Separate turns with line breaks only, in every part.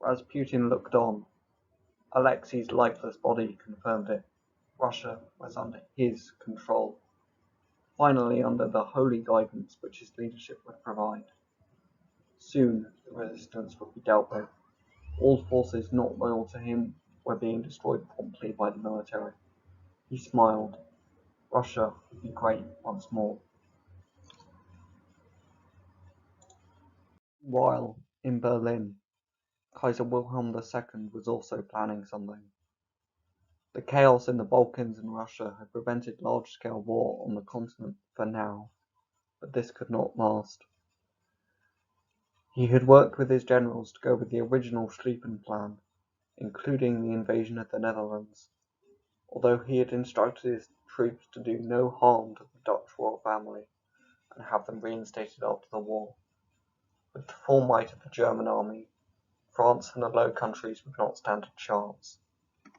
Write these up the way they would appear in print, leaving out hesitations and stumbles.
Rasputin looked on. Alexi's lifeless body confirmed it. Russia was under his control, finally under the holy guidance which his leadership would provide. Soon the resistance would be dealt with. All forces not loyal to him were being destroyed promptly by the military. He smiled. Russia would be great once more. While in Berlin, Kaiser Wilhelm II was also planning something. The chaos in the Balkans and Russia had prevented large-scale war on the continent for now, but this could not last. He had worked with his generals to go with the original Schlieffen plan, including the invasion of the Netherlands, although he had instructed his troops to do no harm to the Dutch royal family and have them reinstated after the war. With the full might of the German army, France and the Low Countries would not stand a chance.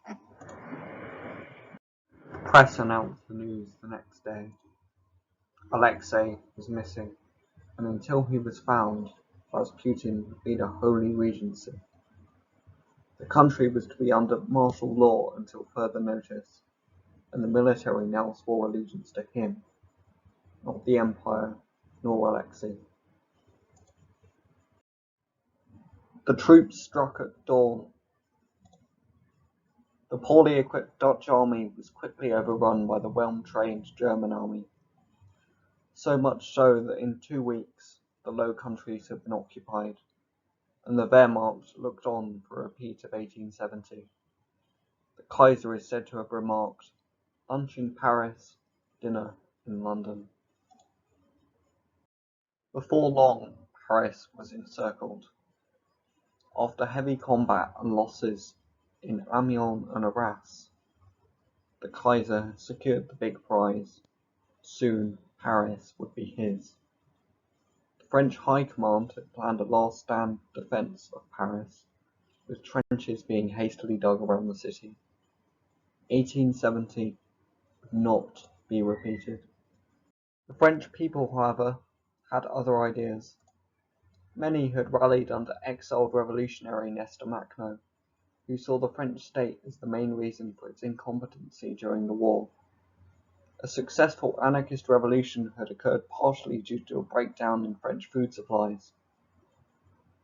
The press announced the news the next day. Alexei was missing, and until he was found, Rasputin would lead a holy regency. The country was to be under martial law until further notice, and the military now swore allegiance to him, not the Empire, nor Alexei. The troops struck at dawn. The poorly equipped Dutch army was quickly overrun by the well-trained German army, so much so that in 2 weeks the Low Countries had been occupied, and the Wehrmacht looked on for a repeat of 1870. The Kaiser is said to have remarked, "Lunch in Paris, dinner in London." Before long, Paris was encircled. After heavy combat and losses in Amiens and Arras, the Kaiser had secured the big prize. Soon Paris would be his. The French High Command had planned a last-stand defence of Paris, with trenches being hastily dug around the city. 1870 would not be repeated. The French people, however, had other ideas. Many had rallied under exiled revolutionary Nestor Makhno, who saw the French state as the main reason for its incompetency during the war. A successful anarchist revolution had occurred partially due to a breakdown in French food supplies.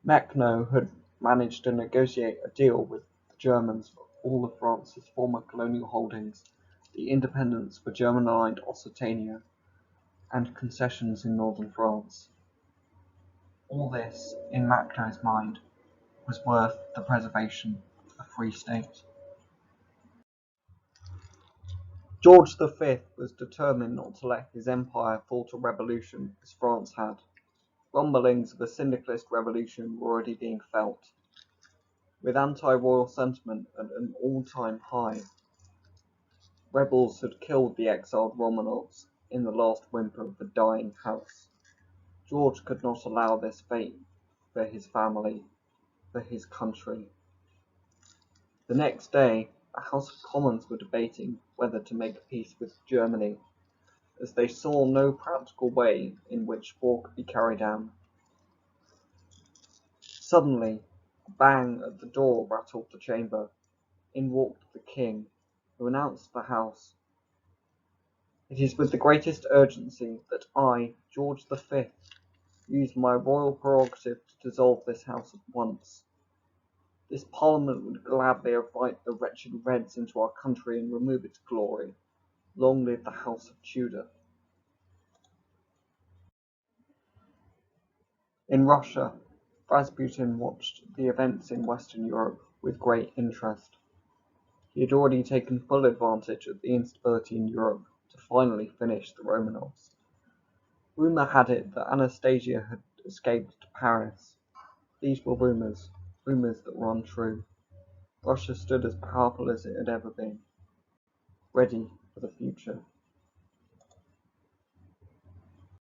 Makhno had managed to negotiate a deal with the Germans for all of France's former colonial holdings, the independence for German-aligned Occitania, and concessions in northern France. All this, in Makhno's mind, was worth the preservation of a free state. George V was determined not to let his empire fall to revolution as France had. Rumblings of a syndicalist revolution were already being felt, with anti-royal sentiment at an all-time high. Rebels had killed the exiled Romanovs in the last whimper of the dying house. George could not allow this fate for his family, for his country. The next day, the House of Commons were debating whether to make peace with Germany, as they saw no practical way in which war could be carried out. Suddenly, a bang at the door rattled the chamber. In walked the king, who announced to the House, "It is with the greatest urgency that I, George V, use my royal prerogative to dissolve this House at once. This Parliament would gladly invite the wretched Reds into our country and remove its glory. Long live the House of Tudor." In Russia, Rasputin watched the events in Western Europe with great interest. He had already taken full advantage of the instability in Europe to finally finish the Romanovs. Rumour had it that Anastasia had escaped to Paris. These were rumours that were untrue. Russia stood as powerful as it had ever been, ready for the future.